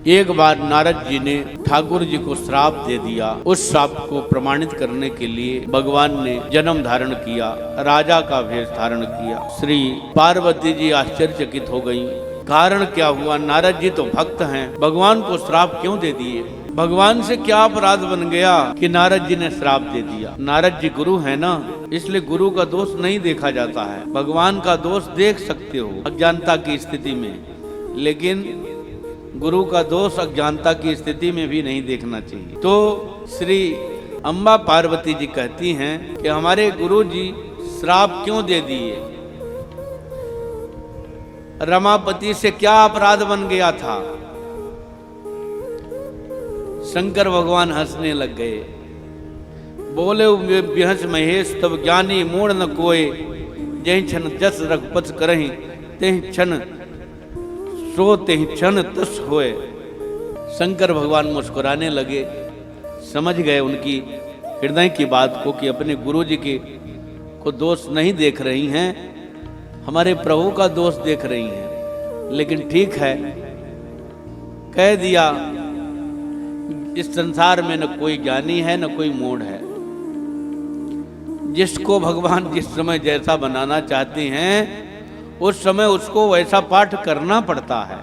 एक बार नारद जी ने ठाकुर जी को श्राप दे दिया। उस श्राप को प्रमाणित करने के लिए भगवान ने जन्म धारण किया, राजा का वेश धारण किया। श्री पार्वती जी आश्चर्यचकित हो गईं। कारण क्या हुआ? नारद जी तो भक्त हैं, भगवान को श्राप क्यों दे दिए? भगवान से क्या अपराध बन गया कि नारद जी ने श्राप दे दिया? नारद जी गुरु है ना, इसलिए गुरु का दोष नहीं देखा जाता है। भगवान का दोष देख सकते हो अज्ञानता की स्थिति में, लेकिन गुरु का दोष अज्ञानता की स्थिति में भी नहीं देखना चाहिए। तो श्री अम्बा पार्वती जी कहती हैं कि हमारे गुरु जी श्राप क्यों दे दिए? रमापति से क्या अपराध बन गया था? शंकर भगवान हंसने लग गए, बोले बिहस महेश तब ज्ञानी मूढ़ न कोय, जय क्षण जस रघुपत करहि तेहि क्षण सो तेहि क्षण तस होए। शंकर भगवान मुस्कुराने लगे, समझ गए उनकी हृदय की बात को कि अपने गुरु जी के को दोष नहीं देख रही हैं, हमारे प्रभु का दोष देख रही हैं। लेकिन ठीक है, कह दिया इस संसार में न कोई ज्ञानी है न कोई मूढ़ है। जिसको भगवान जिस समय जैसा बनाना चाहते हैं उस समय उसको वैसा पाठ करना पड़ता है।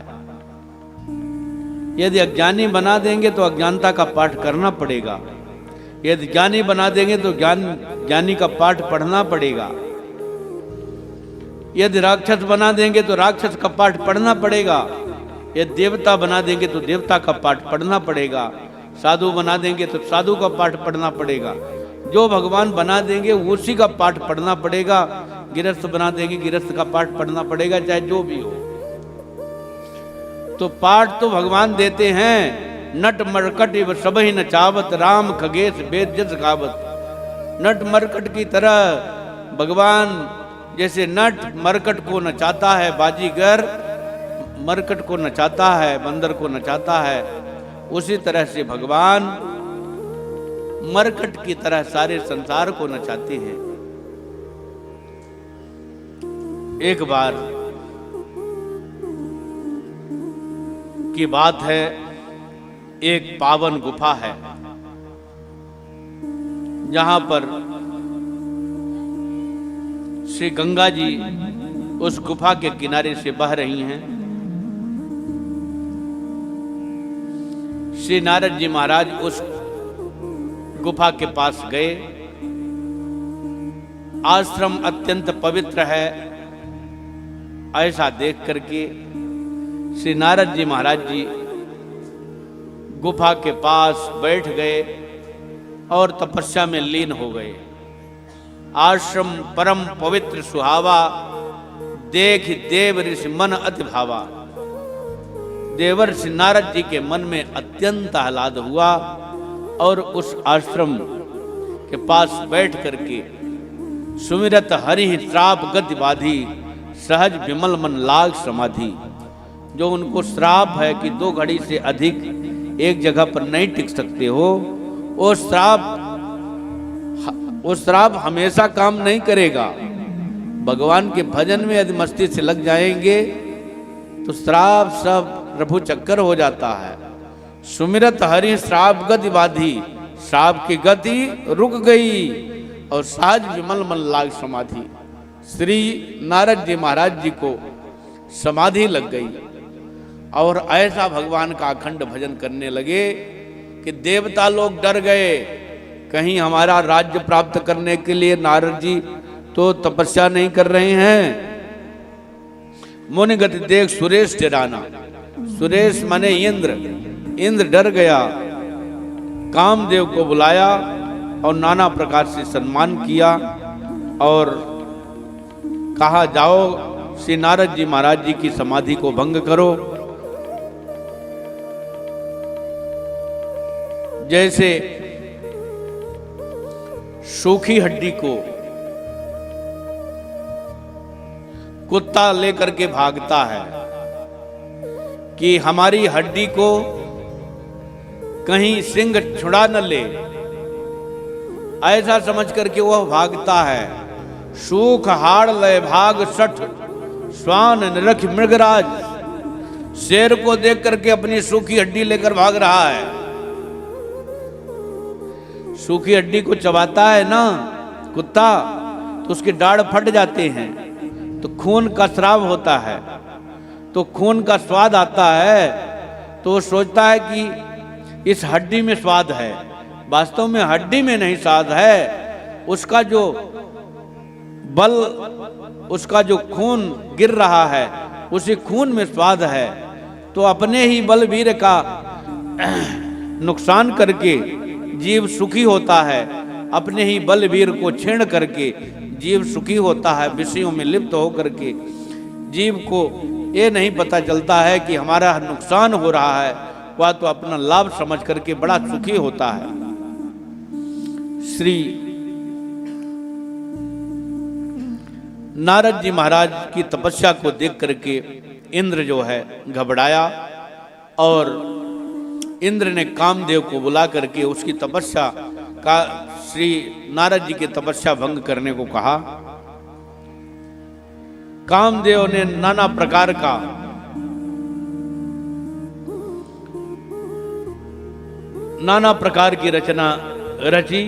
यदि अज्ञानी बना देंगे तो अज्ञानता का पाठ करना पड़ेगा, यदि ज्ञानी बना देंगे तो ज्ञानी का पाठ पढ़ना पड़ेगा, यदि राक्षस बना देंगे तो राक्षस का पाठ पढ़ना पड़ेगा, यदि देवता बना देंगे तो देवता का पाठ पढ़ना पड़ेगा, साधु बना देंगे तो साधु का पाठ पढ़ना पड़ेगा। जो भगवान बना देंगे उसी का पाठ पढ़ना पड़ेगा। गिरस्थ बना देंगे गिरस्थ का पाठ पढ़ना पड़ेगा, चाहे जो भी हो। तो पाठ तो भगवान देते हैं। नट मरकट इव सबहि न चावत, राम खगेश वेद जस गावत। नट मरकट की तरह भगवान जैसे नट मरकट को नचाता है, बाजीगर मरकट को नचाता है, बंदर को नचाता है, उसी तरह से भगवान मरकट की तरह सारे संसार को नचाते हैं। एक बार की बात है, एक पावन गुफा है जहां पर श्री गंगा जी उस गुफा के किनारे से बह रही हैं। श्री नारद जी महाराज उस गुफा के पास गए। आश्रम अत्यंत पवित्र है, ऐसा देख करके श्री नारद जी महाराज जी गुफा के पास बैठ गए और तपस्या में लीन हो गए। आश्रम परम पवित्र सुहावा, देख देव ऋषि मन अति भावा। देवर्षि नारद जी के मन में अत्यंत आह्लाद हुआ और उस आश्रम के पास बैठ करके सुमिरत हरि श्राप गति बाधी, सहज विमल मन लाग समाधि। जो उनको श्राप है कि 2 घड़ी से अधिक एक जगह पर नहीं टिक सकते हो, वो श्राप हमेशा काम नहीं करेगा। भगवान के भजन में यदि मस्ती से लग जाएंगे तो श्राप सब प्रभु चक्कर हो जाता है। सुमिरत हरि श्राप गति बाधी, श्राप की गति रुक गई और सहज विमल मन लाग समाधि। श्री नारद जी महाराज जी को समाधि लग गई और ऐसा भगवान का अखंड भजन करने लगे कि देवता लोग डर गए, कहीं हमारा राज्य प्राप्त करने के लिए नारद जी तो तपस्या नहीं कर रहे हैं। मुनि गति देख सुरेश डराना। सुरेश माने इंद्र डर गया, कामदेव को बुलाया और नाना प्रकार से सम्मान किया और कहा जाओ श्री नारद जी महाराज जी की समाधि को भंग करो। जैसे सूखी हड्डी को कुत्ता लेकर के भागता है कि हमारी हड्डी को कहीं सिंह छुड़ा न ले, ऐसा समझ करके वह भागता है। सूख हाड़ लय भाग सठ, स्वान निरख मृगराज। शेर को देख करके अपनी सूखी हड्डी लेकर भाग रहा है। सूखी हड्डी को चबाता है ना कुत्ता, तो उसके दाढ़ फट जाते हैं, तो खून का स्राव होता है, तो खून का स्वाद आता है, तो वो सोचता है कि इस हड्डी में स्वाद है। वास्तव में हड्डी में नहीं स्वाद है, उसका जो बल, उसका जो खून गिर रहा है, उसी खून में स्वाद है। तो अपने ही बलवीर का नुकसान करके जीव सुखी होता है, अपने ही बलवीर को छीण करके जीव सुखी होता है। विषयों में लिप्त होकर के जीव को ये नहीं पता चलता है कि हमारा नुकसान हो रहा है, वह तो अपना लाभ समझ करके बड़ा सुखी होता है। श्री नारद जी महाराज की तपस्या को देख करके इंद्र जो है घबराया, और इंद्र ने कामदेव को बुला करके उसकी तपस्या का, श्री नारद जी की तपस्या भंग करने को कहा। कामदेव ने नाना प्रकार का नाना प्रकार की रचना रची,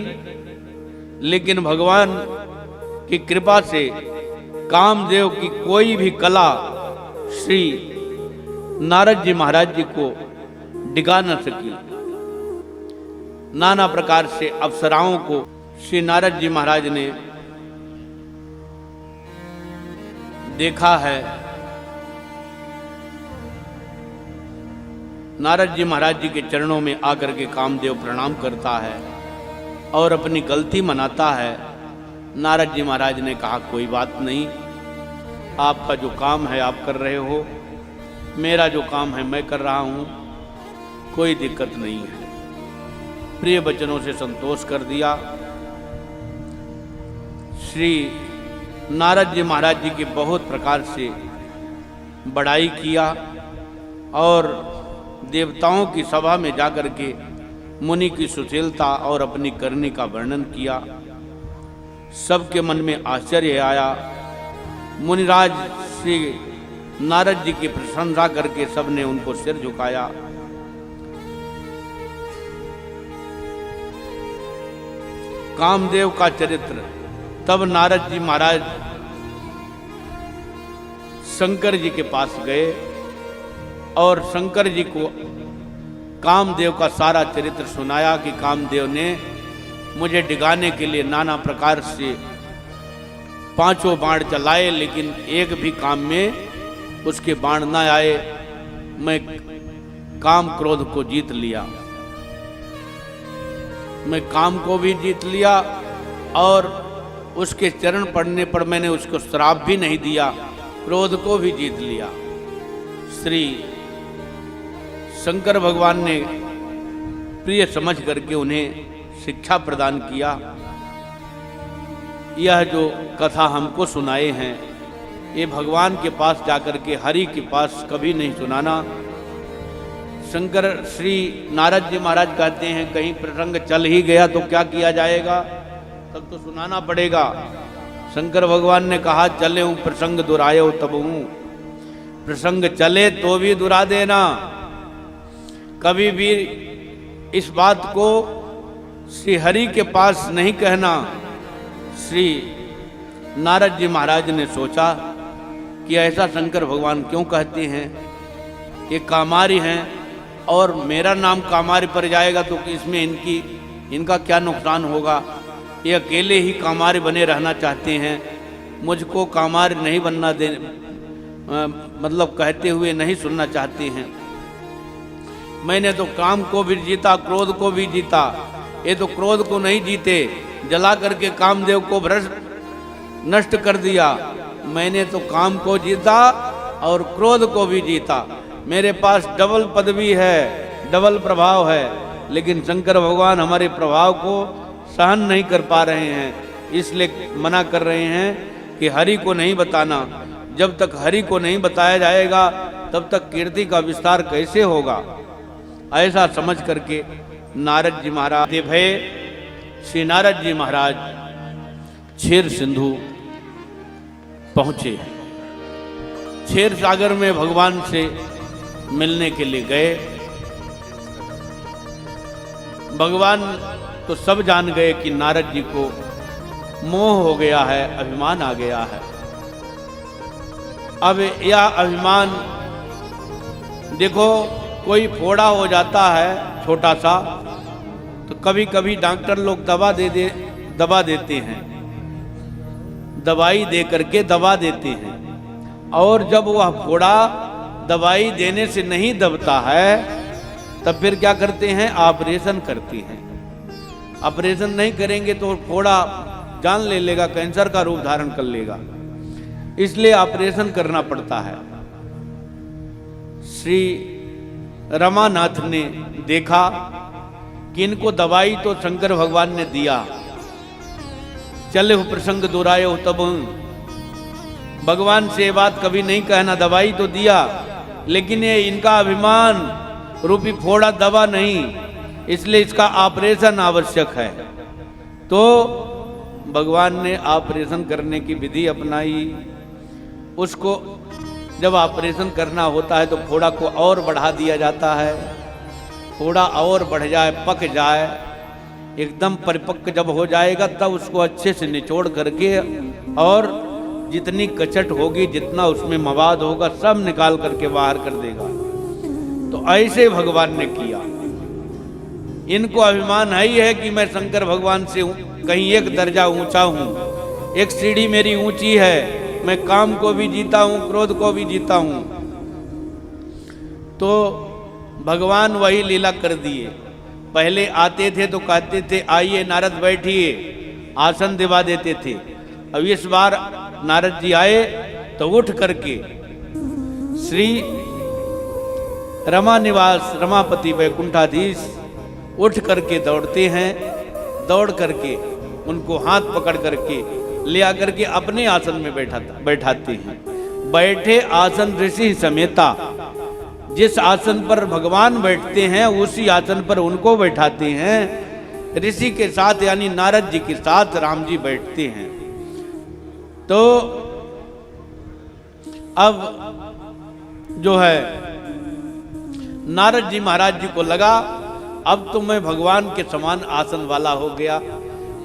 लेकिन भगवान की कृपा से कामदेव की कोई भी कला श्री नारद जी महाराज जी को डिगा न सकी। नाना प्रकार से अप्सराओं को श्री नारद जी महाराज ने देखा है। नारद जी महाराज जी के चरणों में आकर के कामदेव प्रणाम करता है और अपनी गलती मनाता है। नारद जी महाराज ने कहा, कोई बात नहीं, आपका जो काम है आप कर रहे हो, मेरा जो काम है मैं कर रहा हूँ, कोई दिक्कत नहीं है। प्रिय वचनों से संतोष कर दिया। श्री नारद जी महाराज जी की बहुत प्रकार से बड़ाई किया और देवताओं की सभा में जाकर के मुनि की सुशीलता और अपनी करनी का वर्णन किया। सबके मन में आश्चर्य आया। मुनिराज श्री नारद जी की प्रशंसा करके सबने उनको सिर झुकाया। कामदेव का चरित्र। तब नारद जी महाराज शंकर जी के पास गए और शंकर जी को कामदेव का सारा चरित्र सुनाया कि कामदेव ने मुझे डिगाने के लिए नाना प्रकार से 5 बाण चलाए, लेकिन एक भी काम में उसके बाण न आए। मैं काम क्रोध को जीत लिया, मैं काम को भी जीत लिया और उसके चरण पड़ने पर मैंने उसको श्राप भी नहीं दिया, क्रोध को भी जीत लिया। श्री शंकर भगवान ने प्रिय समझ करके उन्हें शिक्षा प्रदान किया। यह जो कथा हमको सुनाए हैं, ये भगवान के पास जाकर के हरि के पास कभी नहीं सुनाना। शंकर श्री नारद जी महाराज कहते हैं, कहीं प्रसंग चल ही गया तो क्या किया जाएगा, तब तो सुनाना पड़ेगा। शंकर भगवान ने कहा, चले हूं प्रसंग दुरायो तब हूं, प्रसंग चले तो भी दुरा देना। कभी भी इस बात को श्री हरि के पास नहीं कहना। श्री नारद जी महाराज ने सोचा कि ऐसा शंकर भगवान क्यों कहते हैं, ये कामारी हैं और मेरा नाम कामारी पर जाएगा तो इसमें इनका क्या नुकसान होगा। ये अकेले ही कामारी बने रहना चाहते हैं, मुझको कामारी नहीं बनना दे, मतलब कहते हुए नहीं सुनना चाहते हैं। मैंने तो काम को भी जीता, क्रोध को भी जीता, ये तो क्रोध को नहीं जीते, जला करके कामदेव को भ्रष्ट नष्ट कर दिया। मैंने तो काम को जीता और क्रोध को भी जीता। मेरे पास डबल पदवी है, डबल प्रभाव है, लेकिन शंकर भगवान हमारे प्रभाव को सहन नहीं कर पा रहे हैं, इसलिए मना कर रहे हैं कि हरि को नहीं बताना। जब तक हरि को नहीं बताया जाएगा तब तक कीर्ति का विस्तार कैसे होगा। ऐसा समझ करके नारद जी महाराज भय श्री नारद जी महाराज क्षीर सिंधु पहुंचे। क्षीर सागर में भगवान से मिलने के लिए गए। भगवान तो सब जान गए कि नारद जी को मोह हो गया है, अभिमान आ गया है। अब यह अभिमान, देखो कोई फोड़ा हो जाता है छोटा सा, तो कभी कभी डॉक्टर लोग दवा देते हैं, दवाई दे करके दबा देते हैं। और जब वह फोड़ा दवाई देने से नहीं दबता है, तब फिर क्या करते हैं? ऑपरेशन करते हैं। ऑपरेशन नहीं करेंगे तो फोड़ा जान ले लेगा, कैंसर का रूप धारण कर लेगा, इसलिए ऑपरेशन करना पड़ता है। श्री रमानाथ ने देखा कि इनको दवाई तो शंकर भगवान ने दिया, चले हो प्रसंग दोहराए हो तब भगवान से बात कभी नहीं कहना, दवाई तो दिया, लेकिन ये इनका अभिमान रूपी फोड़ा दवा नहीं, इसलिए इसका ऑपरेशन आवश्यक है। तो भगवान ने ऑपरेशन करने की विधि अपनाई। उसको जब ऑपरेशन करना होता है तो फोड़ा को और बढ़ा दिया जाता है, फोड़ा और बढ़ जाए, पक जाए, एकदम परिपक्व जब हो जाएगा तब उसको अच्छे से निचोड़ करके और जितनी कचट होगी, जितना उसमें मवाद होगा, सब निकाल करके बाहर कर देगा। तो ऐसे भगवान ने किया। इनको अभिमान है ही है कि मैं शंकर भगवान से कहीं एक दर्जा ऊंचा हूं, एक सीढ़ी मेरी ऊंची है, मैं काम को भी जीता हूं, क्रोध को भी जीता हूं। तो भगवान वही लीला कर दिए। पहले आते थे तो कहते थे आइए नारद बैठिए, आसन दिवा देते थे। अब इस बार नारद जी आए तो उठ करके श्री रमा निवास रमापति वैकुंठाधीश उठ करके दौड़ते हैं, दौड़ करके उनको हाथ पकड़ करके ले आकर के अपने आसन में बैठाते हैं। बैठे आसन ऋषि समेता, जिस आसन पर भगवान बैठते हैं उसी आसन पर उनको बैठाते हैं। ऋषि के साथ यानी नारद जी के साथ राम जी बैठते हैं। तो अब जो है नारद जी महाराज जी को लगा अब तो मैं भगवान के समान आसन वाला हो गया,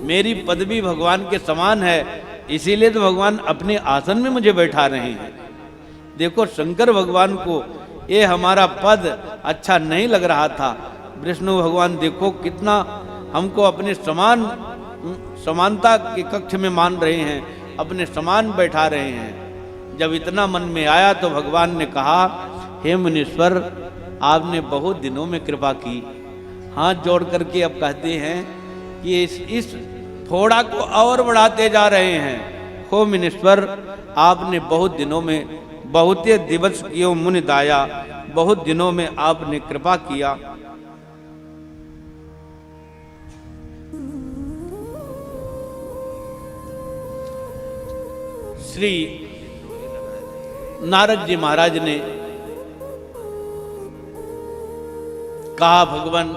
मेरी पदवी भगवान के समान है, इसीलिए तो भगवान अपने आसन में मुझे बैठा रहे हैं। देखो शंकर भगवान को ये हमारा पद अच्छा नहीं लग रहा था, विष्णु भगवान देखो कितना हमको अपने समानता के कक्ष में मान रहे हैं, अपने समान बैठा रहे हैं। जब इतना मन में आया तो भगवान ने कहा, हे मुनीश्वर आपने बहुत दिनों में कृपा की। हाथ जोड़ करके अब कहते हैं कि इस फोड़ा को और बढ़ाते जा रहे हैं। हो मुनीश्वर आपने बहुत दिनों में, बहुत दिवस कियो मुनि दाया, बहुत दिनों में आपने कृपा किया। श्री नारद जी महाराज ने कहा, भगवान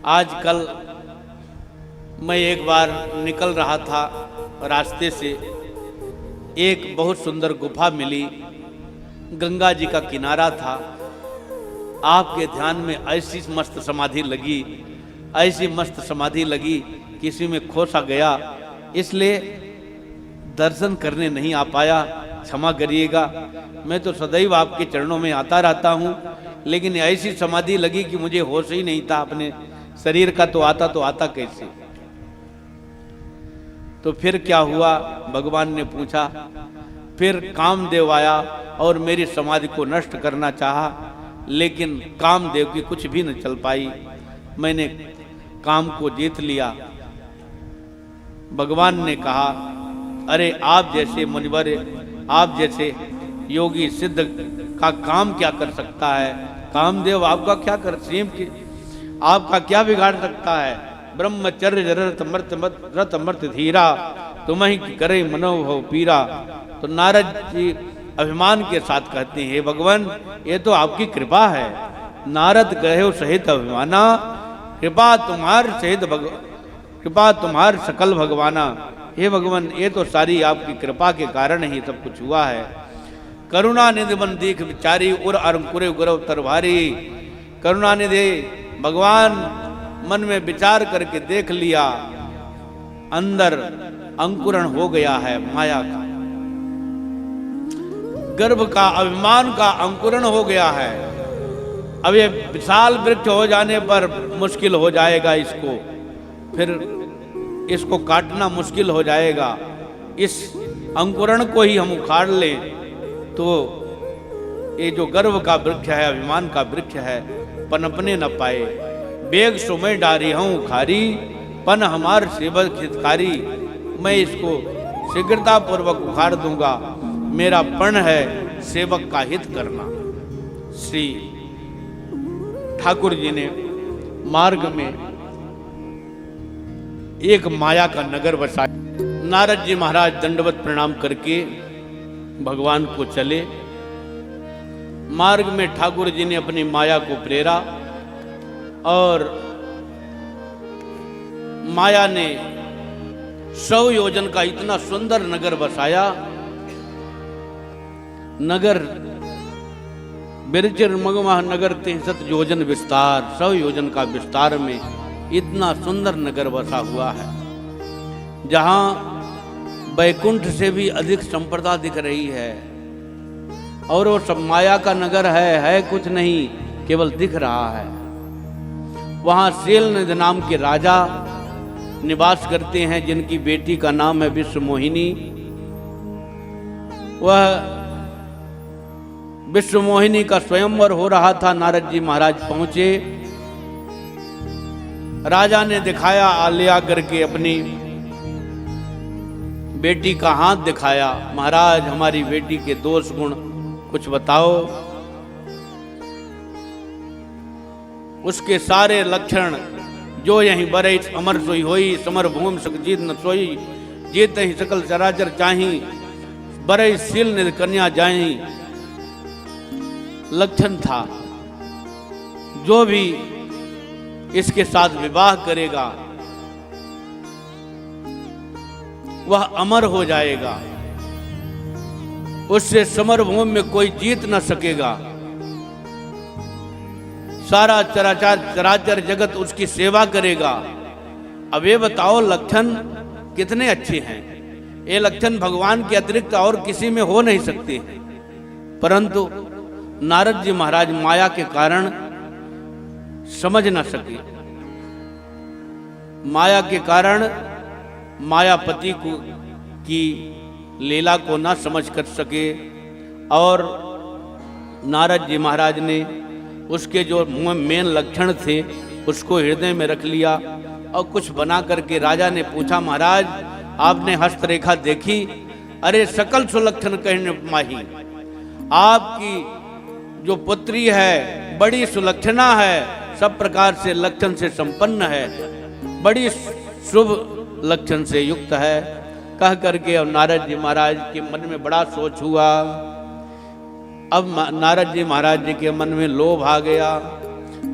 आजकल मैं एक बार निकल रहा था रास्ते से, एक बहुत सुंदर गुफा मिली, गंगा जी का किनारा था। आपके ध्यान में ऐसी मस्त समाधि लगी, ऐसी मस्त समाधि लगी कि इसी में खो सा गया, इसलिए दर्शन करने नहीं आ पाया, क्षमा करिएगा। मैं तो सदैव आपके चरणों में आता रहता हूँ, लेकिन ऐसी समाधि लगी कि मुझे होश ही नहीं था अपने शरीर का, तो आता कैसे। तो फिर क्या हुआ, भगवान ने पूछा। फिर कामदेव आया और मेरी समाधि को नष्ट करना चाहा, लेकिन कामदेव की कुछ भी न चल पाई। मैंने काम को जीत लिया। भगवान ने कहा, अरे आप जैसे मुनिवर, आप जैसे योगी सिद्ध का काम क्या कर सकता है? कामदेव आपका क्या कर, आपका क्या बिगाड़ सकता है? ब्रह्मचर्य रत मर्त धीरा, तुम्हें करे मनोभव पीरा। तो नारद जी अभिमान के साथ कहते हैं, हे भगवान ये तो आपकी कृपा है। नारद कहे सहित अभिमाना, कृपा तुम्हार सहित कृपा तुम्हार सकल भगवाना। हे भगवान ये तो सारी आपकी कृपा के कारण ही सब कुछ हुआ है। करुणा निधि मन दीख विचारी उर अंकुरे गुरव तरवारी। करुणा निधि भगवान मन में विचार करके देख लिया, अंदर अंकुरण हो गया है माया का, गर्भ का, अभिमान का अंकुरण हो गया है। अब ये विशाल वृक्ष हो जाने पर मुश्किल हो जाएगा इसको, फिर इसको काटना मुश्किल हो जाएगा। इस अंकुरण को ही हम उखाड़ लें तो ये जो गर्भ का वृक्ष है, अभिमान का वृक्ष है, पनपने न पाए। बेग सुमय डारी हूँ उखारी, पन हमार सेवक हितकारी। मैं इसको शीघ्रता पूर्वक उखाड़ दूंगा, मेरा पण है सेवक का हित करना। श्री ठाकुर जी ने मार्ग में एक माया का नगर बसाया। नारद जी महाराज दंडवत प्रणाम करके भगवान को चले। मार्ग में ठाकुर जी ने अपनी माया को प्रेरा और माया ने 100 योजन का इतना सुंदर नगर बसाया। नगर बिरचिर मगमह नगर 63 योजन विस्तार, 100 योजन का विस्तार में इतना सुंदर नगर बसा हुआ है, जहां बैकुंठ से भी अधिक संपदा दिख रही है। और वो सब माया का नगर है कुछ नहीं, केवल दिख रहा है। वहां शैलनिधि नाम के राजा निवास करते हैं, जिनकी बेटी का नाम है विश्वमोहिनी। वह विश्वमोहिनी का स्वयंवर हो रहा था। नारद जी महाराज पहुंचे, राजा ने दिखाया आलिया करके अपनी बेटी का हाथ दिखाया। महाराज हमारी बेटी के दोष गुण कुछ बताओ। उसके सारे लक्षण जो यहीं बरे अमर सोई होई, समर भूमि सुख जीत न सोई, जीत ही सकल चराचर चाही, बरे शील निधि कन्या जाही, लक्षण था। जो भी इसके साथ विवाह करेगा वह अमर हो जाएगा, उससे समरभूमि में कोई जीत न सकेगा। सारा चराचर जगत उसकी सेवा करेगा। अब ये बताओ लक्षण कितने अच्छे हैं। ये लक्षण भगवान के अतिरिक्त और किसी में हो नहीं सकते। परंतु नारद जी महाराज माया के कारण समझ न सके। माया के कारण मायापति को की लीला को न समझ कर सके। और नारद जी महाराज ने उसके जो मेन लक्षण थे उसको हृदय में रख लिया और कुछ बना करके राजा ने पूछा, महाराज आपने हस्तरेखा देखी? अरे सकल सुलक्षण कहने माही, आपकी जो पुत्री है बड़ी सुलक्षणा है, सब प्रकार से लक्षण से संपन्न है, बड़ी शुभ लक्षण से युक्त है। कह करके अब नारद जी महाराज के मन में बड़ा सोच हुआ। अब नारद जी महाराज जी के मन में लोभ आ गया।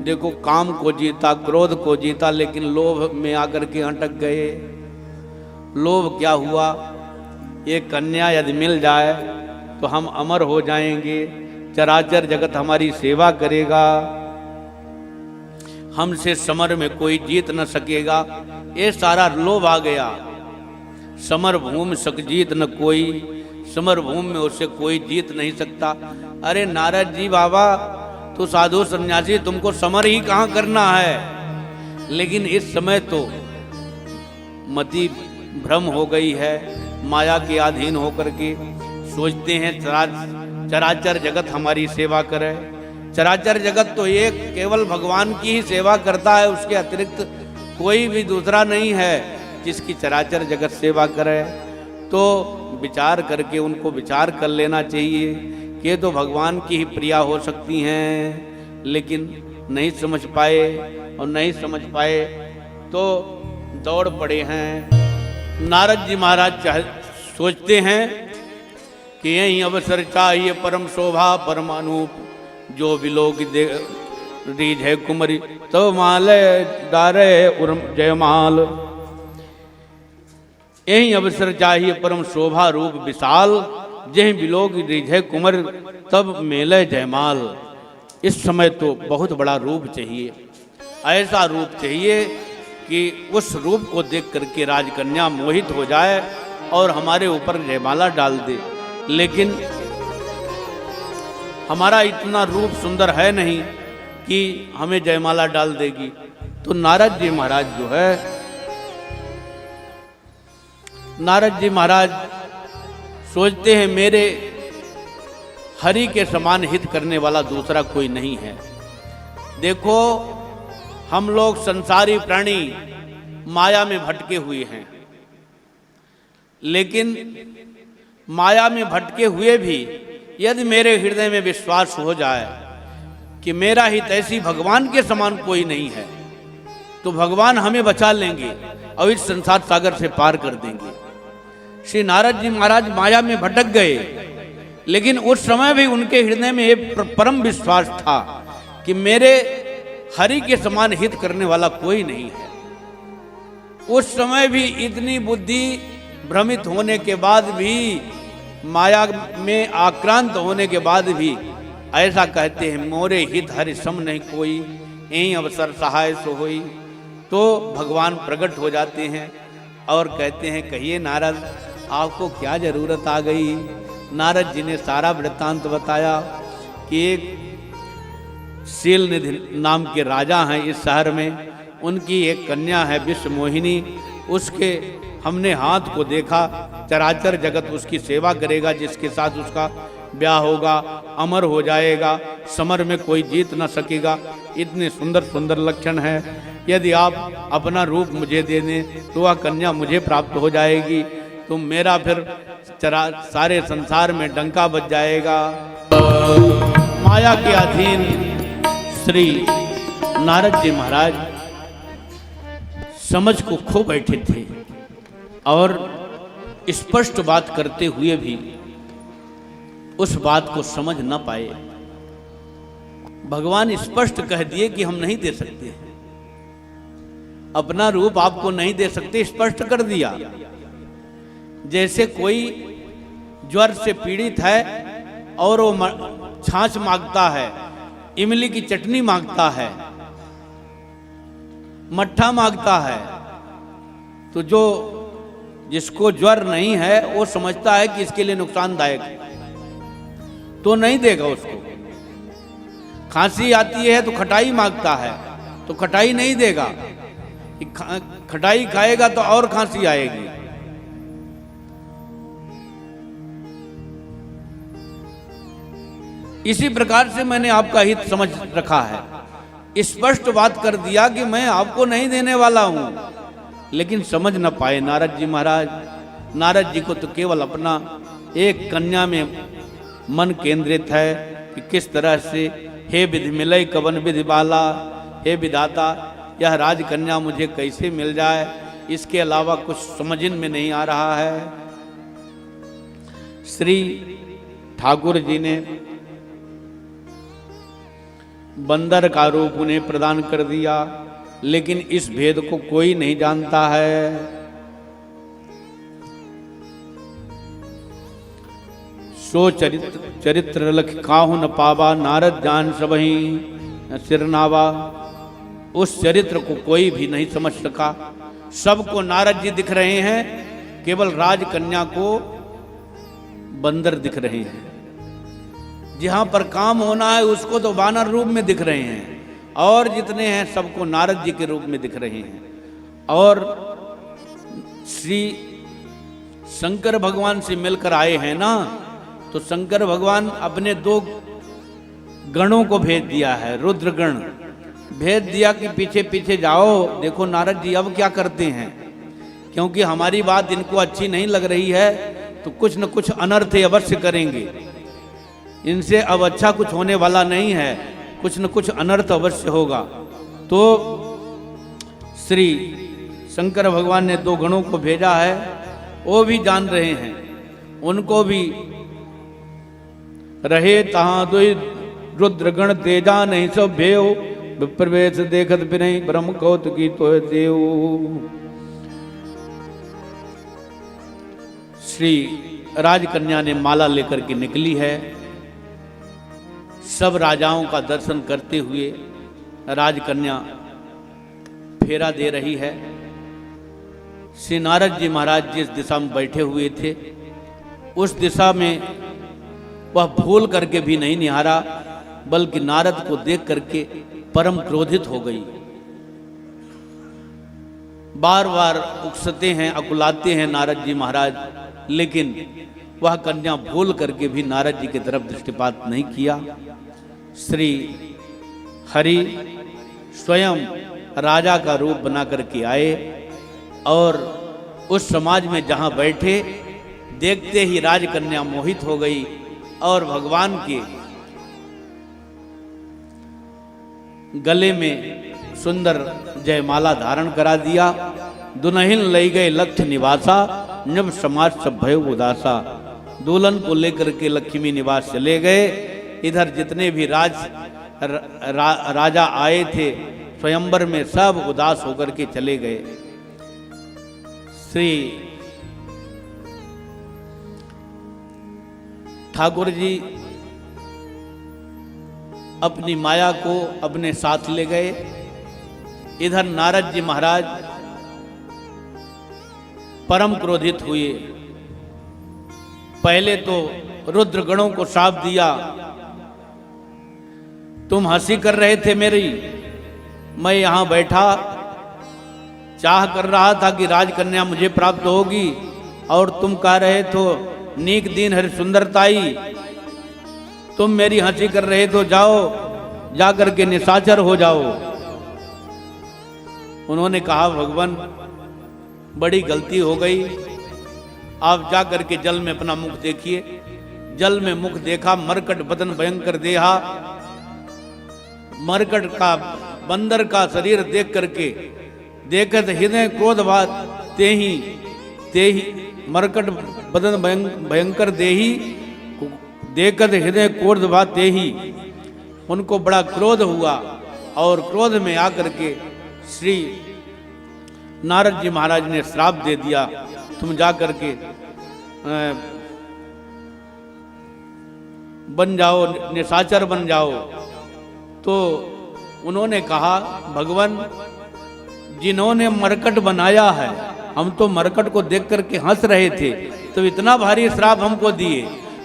देखो काम को जीता, क्रोध को जीता, लेकिन लोभ में आकर के अटक गए। लोभ क्या हुआ? ये कन्या यदि मिल जाए तो हम अमर हो जाएंगे, चराचर जगत हमारी सेवा करेगा, हमसे समर में कोई जीत न सकेगा। ये सारा लोभ आ गया। समर भूमि सक जीत न कोई, समर भूमि में उससे कोई जीत नहीं सकता। अरे नारद जी बाबा, तो साधु सन्यासी, तुमको समर ही कहाँ करना है। लेकिन इस समय तो मति भ्रम हो गई है, माया के अधीन होकर के सोचते हैं चराचर जगत हमारी सेवा करे। चराचर जगत तो एक केवल भगवान की ही सेवा करता है, उसके अतिरिक्त कोई भी दूसरा नहीं है जिसकी चराचर जगत सेवा करे। तो विचार करके उनको विचार कर लेना चाहिए कि ये तो भगवान की ही प्रिया हो सकती हैं, लेकिन नहीं समझ पाए। और नहीं समझ पाए तो दौड़ पड़े हैं। नारद जी महाराज सोचते हैं कि यही अवसर चाहिए परम शोभा परम अनूप, जो विलोक रीझ है कुमरी तो माले डारे उर्म जयमाल। यही अवसर चाहिए परम शोभा रूप विशाल, जय बिलोक रिझे कुंवर तब मेले जयमाल। इस समय तो बहुत बड़ा रूप चाहिए, ऐसा रूप चाहिए कि उस रूप को देख करके राजकन्या मोहित हो जाए और हमारे ऊपर जयमाला डाल दे। लेकिन हमारा इतना रूप सुंदर है नहीं कि हमें जयमाला डाल देगी। तो नारद जी महाराज जो है, नारद जी महाराज सोचते हैं मेरे हरि के समान हित करने वाला दूसरा कोई नहीं है। देखो हम लोग संसारी प्राणी माया में भटके हुए हैं, लेकिन माया में भटके हुए भी यदि मेरे हृदय में विश्वास हो जाए कि मेरा हित ऐसी भगवान के समान कोई नहीं है, तो भगवान हमें बचा लेंगे और इस संसार सागर से पार कर देंगे। श्री नारद जी महाराज माया में भटक गए, लेकिन उस समय भी उनके हृदय में एक परम विश्वास था कि मेरे हरि के समान हित करने वाला कोई नहीं है। उस समय भी इतनी बुद्धि भ्रमित होने के बाद भी, माया में आक्रांत होने के बाद भी ऐसा कहते हैं, मोरे हित हरि सम नहीं कोई, यही अवसर सहाय सो होई। तो भगवान प्रकट हो जाते हैं और कहते हैं, कहिए नारद आपको क्या जरूरत आ गई। नारद जी ने सारा वृत्तांत बताया कि एक शीलनिधि नाम के राजा हैं इस शहर में, उनकी एक कन्या है विश्व मोहिनी। उसके हमने हाथ को देखा, चराचर जगत उसकी सेवा करेगा, जिसके साथ उसका ब्याह होगा अमर हो जाएगा, समर में कोई जीत न सकेगा। इतने सुंदर सुंदर लक्षण है, यदि आप अपना रूप मुझे दे दें तो वह कन्या मुझे प्राप्त हो जाएगी, तो मेरा फिर सारे संसार में डंका बज जाएगा। माया के अधीन श्री नारद जी महाराज समझ को खो बैठे थे और स्पष्ट बात करते हुए भी उस बात को समझ न पाए। भगवान स्पष्ट कह दिए कि हम नहीं दे सकते, अपना रूप आपको नहीं दे सकते, स्पष्ट कर दिया। जैसे कोई ज्वर से पीड़ित है और वो छाछ मांगता है, इमली की चटनी मांगता है, मट्ठा मांगता है, तो जो जिसको ज्वर नहीं है वो समझता है कि इसके लिए नुकसानदायक है, तो नहीं देगा उसको। खांसी आती है तो खटाई मांगता है, तो खटाई नहीं देगा, खटाई खाएगा तो और खांसी आएगी। इसी प्रकार से मैंने आपका हित समझ रखा है, स्पष्ट बात कर दिया कि मैं आपको नहीं देने वाला हूं, लेकिन समझ न पाए नारद जी महाराज। नारद जी को तो केवल अपना एक कन्या में मन केंद्रित है कि किस तरह से हे विधि मिलई कवन विधि बाला, हे विधाता यह राजकन्या मुझे कैसे मिल जाए, इसके अलावा कुछ समझ में नहीं आ रहा है। श्री ठाकुर जी ने बंदर का रूप उन्हें प्रदान कर दिया, लेकिन इस भेद को कोई नहीं जानता है। सो चरित्र लख काहु न पावा, नारद जान सबही न सिरनावा। उस चरित्र को कोई भी नहीं समझ सका। सबको नारद जी दिख रहे हैं, केवल राजकन्या को बंदर दिख रहे हैं। जहां पर काम होना है उसको तो वानर रूप में दिख रहे हैं, और जितने हैं सबको नारद जी के रूप में दिख रहे हैं। और श्री शंकर भगवान से मिलकर आए हैं ना, तो शंकर भगवान अपने दो गणों को भेज दिया है, रुद्र गण भेज दिया कि पीछे पीछे जाओ, देखो नारद जी अब क्या करते हैं, क्योंकि हमारी बात इनको अच्छी नहीं लग रही है, तो कुछ न कुछ अनर्थ अवश्य करेंगे। इनसे अब अच्छा कुछ होने वाला नहीं है, कुछ न कुछ अनर्थ अवश्य होगा। तो श्री शंकर भगवान ने दो गणों को भेजा है, वो भी जान रहे हैं, उनको भी रहे तहां दुई रुद्रगण तेजा नहीं सब भेव, विप्रवेश देखत बिनई ब्रह्म कौतुकी तो देव। श्री राजकन्या ने माला लेकर के निकली है। सब राजाओं का दर्शन करते हुए राजकन्या फेरा दे रही है। श्री नारद जी महाराज जिस दिशा में बैठे हुए थे उस दिशा में वह भूल करके भी नहीं निहारा, बल्कि नारद को देख करके परम क्रोधित हो गई। बार बार उकसते हैं, अकुलाते हैं नारद जी महाराज, लेकिन वह कन्या भूल करके भी नारद जी की तरफ दृष्टिपात नहीं किया। श्री हरि स्वयं राजा का रूप बना करके आए और उस समाज में जहां बैठे, देखते ही राजकन्या मोहित हो गई और भगवान के गले में सुंदर जयमाला धारण करा दिया। दुल्हन लई गए लक्ष्य निवासा, जब समाज सब भय उदासा। दुल्हन को लेकर के लक्ष्मी निवास चले गए। इधर जितने भी राजा आए थे स्वयंवर में, सब उदास होकर के चले गए। श्री ठाकुर जी अपनी माया को अपने साथ ले गए। इधर नारद जी महाराज परम क्रोधित हुए। पहले तो रुद्र गणों को शाप दिया, तुम हंसी कर रहे थे मेरी, मैं यहां बैठा चाह कर रहा था कि राजकन्या मुझे प्राप्त होगी, और तुम कह रहे थे नीक दिन हरि सुंदरताई, तुम मेरी हंसी कर रहे तो जाओ जाकर के निशाचर हो जाओ। उन्होंने कहा भगवान बड़ी गलती हो गई, आप जाकर के जल में अपना मुख देखिए। जल में मुख देखा, मरकट बदन भयंकर देहा, मरकट का बंदर का शरीर देख करके देखत हृदय क्रोध भात ते ही मरकट बदन भयंकर देही, देखत हृदय क्रोध भात ते ही। उनको बड़ा क्रोध हुआ और क्रोध में आकर के श्री नारद जी महाराज ने श्राप दे दिया, तुम जाकर के बन जाओ, निशाचर बन जाओ। तो उन्होंने कहा भगवान जिन्होंने मरकट बनाया है, हम तो मरकट को देख करके हंस रहे थे, तो इतना भारी श्राप हमको दिए,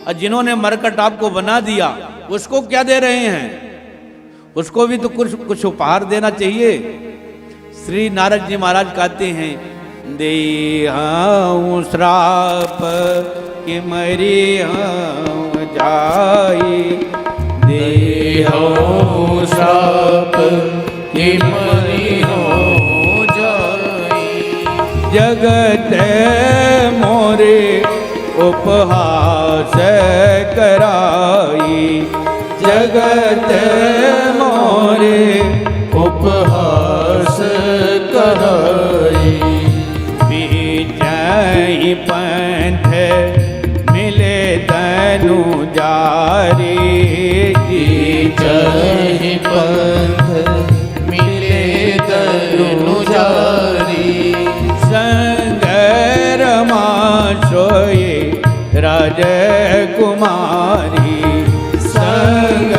और जिन्होंने मरकट आपको बना दिया उसको क्या दे रहे हैं? उसको भी तो कुछ उपहार देना चाहिए। श्री नारद जी महाराज कहते हैं देहाऊं श्राप कि मरी जाई, देहाऊं श्राप कि मरी जाई, जगत मोरे उपहास कराई, जगत मोरे उपहास कराई। बीचहि पंथ मिले तनु जारी, बीचहि पंथ मिले तनु जारी, संग रमा सोई राजकुमारी, संग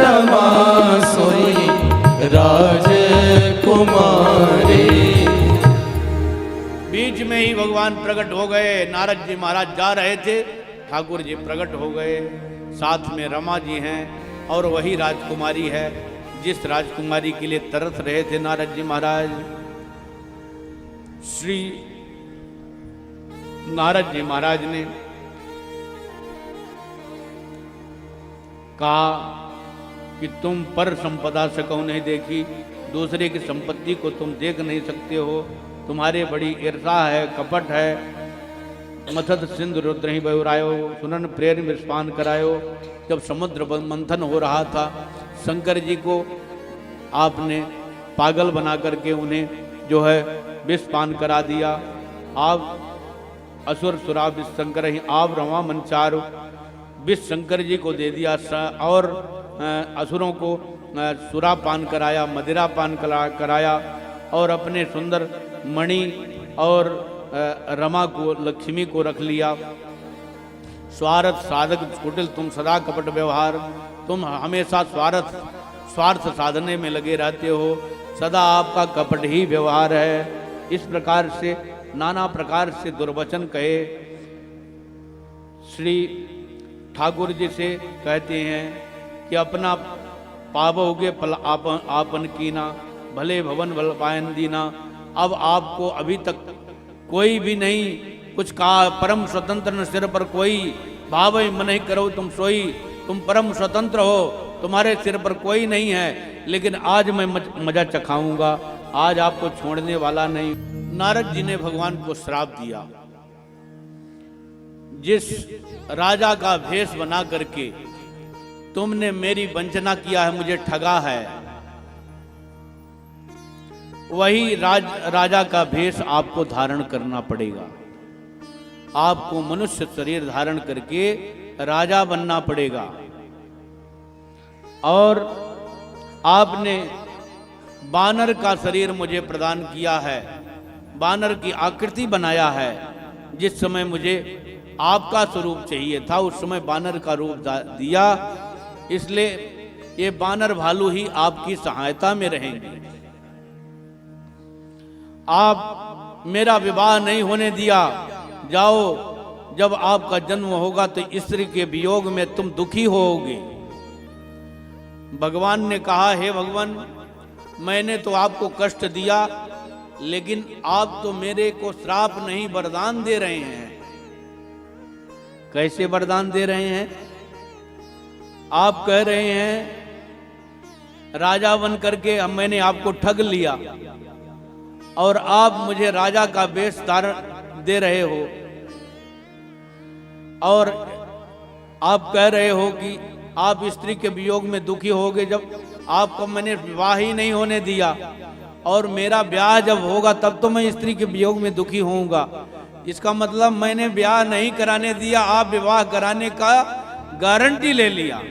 रमा सोई राजकुमारी। बीच में ही भगवान प्रकट हो गए। नारद जी महाराज जा रहे थे, ठाकुर जी प्रकट हो गए। साथ में रमा जी हैं और वही राजकुमारी है जिस राजकुमारी के लिए तरस रहे थे नारद जी महाराज। श्री नारद जी महाराज ने कहा कि तुम पर संपदा से कहो नहीं देखी, दूसरे की संपत्ति को तुम देख नहीं सकते हो, तुम्हारे बड़ी ईर्षा है, कपट है। मथत सिंधु रुद्र ही बहुरायो, सुनन प्रेर विस्पान करायो। जब समुद्र मंथन हो रहा था, शंकर जी को आपने पागल बना करके उन्हें जो है विस्पान करा दिया। आप असुर सुरा विष शंकर ही आप रमा मंचारो, विष शंकर जी को दे दिया और असुरों को सुरा पान कराया, मदिरा पान कराया और अपने सुंदर मणि और रमा को, लक्ष्मी को रख लिया। स्वार्थ साधक कुटिल तुम सदा कपट व्यवहार, तुम हमेशा स्वार्थ साधने में लगे रहते हो, सदा आपका कपट ही व्यवहार है। इस प्रकार से नाना प्रकार से दुर्वचन कहे। श्री ठाकुर जी से कहते हैं कि अपना पावोगे फल आपन कीना, भले भवन भल पायन दीना। अब आपको अभी तक कोई भी नहीं कुछ कहा, परम स्वतंत्र न सिर पर कोई, भाव मन नहीं करो तुम सोई। तुम परम स्वतंत्र हो, तुम्हारे सिर पर कोई नहीं है, लेकिन आज मैं मजा चखाऊंगा, आज आपको छोड़ने वाला नहीं। नारद जी ने भगवान को श्राप दिया, जिस राजा का भेष बना करके तुमने मेरी वंचना किया है, मुझे ठगा है, वही राजा का भेष आपको धारण करना पड़ेगा। आपको मनुष्य शरीर धारण करके राजा बनना पड़ेगा। और आपने बानर का शरीर मुझे प्रदान किया है, बानर की आकृति बनाया है। जिस समय मुझे आपका स्वरूप चाहिए था, उस समय बानर का रूप दिया, इसलिए ये बानर भालू ही आपकी सहायता में रहेंगे। आप मेरा विवाह नहीं होने दिया, जाओ, जब आपका जन्म होगा तो स्त्री के वियोग में तुम दुखी होोगे। भगवान ने कहा, हे भगवान, मैंने तो आपको कष्ट दिया, लेकिन आप तो मेरे को श्राप नहीं वरदान दे रहे हैं। कैसे वरदान दे रहे हैं? आप कह रहे हैं राजा बन करके मैंने आपको ठग लिया और आप मुझे राजा का वेश धारण दे रहे हो, और आप कह रहे हो कि आप स्त्री के वियोग में दुखी होगे, जब आपको मैंने विवाह ही नहीं होने दिया, और मेरा ब्याह जब होगा तब तो मैं स्त्री के वियोग में दुखी होऊंगा। इसका मतलब मैंने ब्याह नहीं कराने दिया, आप विवाह कराने का गारंटी ले लिया।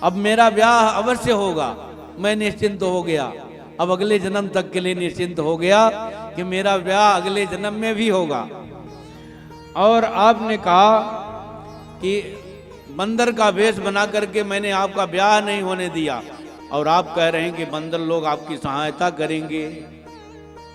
अब मेरा ब्याह अवश्य होगा, मैं निश्चिंत हो गया। अब अगले जन्म तक के लिए निश्चिंत हो गया कि मेरा ब्याह अगले जन्म में भी होगा। और आपने कहा कि बंदर का वेश बना करके मैंने आपका ब्याह नहीं होने दिया, और आप कह रहे हैं कि बंदर लोग आपकी सहायता करेंगे।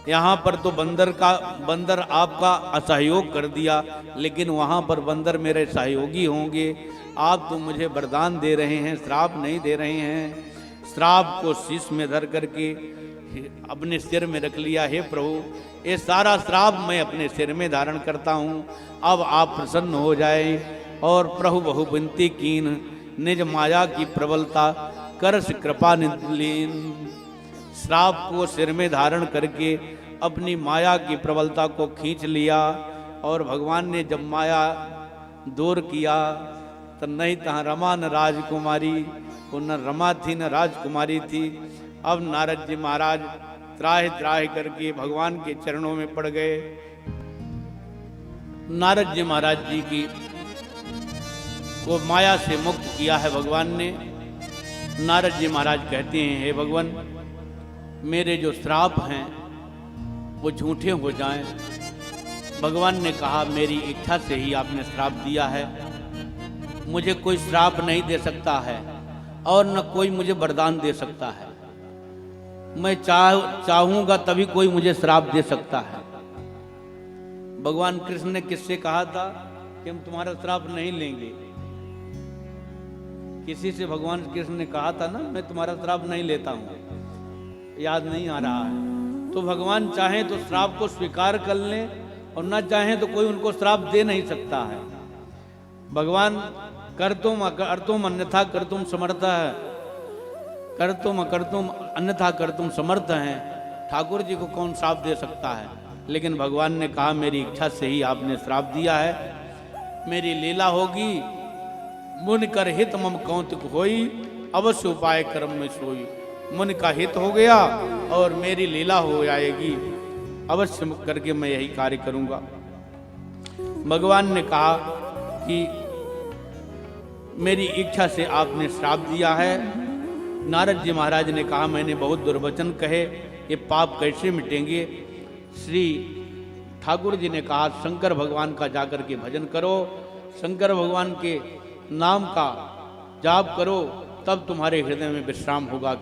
यहाँ पर तो बंदर आपका असहयोग कर दिया, लेकिन वहाँ पर बंदर मेरे सहयोगी होंगे। आप तो मुझे वरदान दे रहे हैं, श्राप नहीं दे रहे हैं। श्राप को शीश में धर करके अपने सिर में रख लिया। हे प्रभु, ये सारा श्राप मैं अपने सिर में धारण करता हूँ, अब आप प्रसन्न हो जाए। और प्रभु बहु विनती कीन, निज माया की प्रबलता करस कृपा निलीन। श्राप को सिर में धारण करके अपनी माया की प्रबलता को खींच लिया, और भगवान ने जब माया दूर किया तो नहीं तहाँ रमा न राजकुमारी, वो न रमा थी न राजकुमारी थी। अब नारद जी महाराज त्राहि त्राहि करके भगवान के चरणों में पड़ गए। नारद जी महाराज जी की को माया से मुक्त किया है भगवान ने। नारद जी महाराज कहते हैं, हे भगवान, मेरे जो श्राप हैं वो झूठे हो जाएं। भगवान ने कहा, मेरी इच्छा से ही आपने श्राप दिया है, मुझे कोई श्राप नहीं दे सकता है और न कोई मुझे वरदान दे सकता है। मैं चाहूंगा तभी कोई मुझे श्राप दे सकता है। भगवान कृष्ण ने किससे कहा था कि हम तुम्हारा श्राप नहीं लेंगे? किसी से भगवान कृष्ण ने कहा था ना, मैं तुम्हारा श्राप नहीं लेता हूं, याद नहीं आ रहा है। तो भगवान चाहें तो श्राप को स्वीकार कर लें, और न चाहें तो कोई उनको श्राप दे नहीं सकता है। भगवान कर्तुम अकर्तुम अन्यथा कर्तुम समर्थ है, कर्तुम अकर्तुम अन्यथा कर्तुम समर्थ हैं। ठाकुर जी को कौन श्राप दे सकता है? लेकिन भगवान ने कहा, मेरी इच्छा से ही आपने श्राप दिया है, मेरी लीला होगी। मुन कर हित मम कौतुक होई, अवश्य उपाय कर्म में सोई। मुन का हित हो गया और मेरी लीला हो जाएगी, अवश्य करके मैं यही कार्य करूंगा। भगवान ने कहा कि मेरी इच्छा से आपने श्राप दिया है। नारद जी महाराज ने कहा, मैंने बहुत दुर्वचन कहे, ये पाप कैसे मिटेंगे? श्री ठाकुर जी ने कहा, शंकर भगवान का जाकर के भजन करो शंकर भगवान के नाम का जाप करो, तब तुम्हारे हृदय में विश्राम होगा।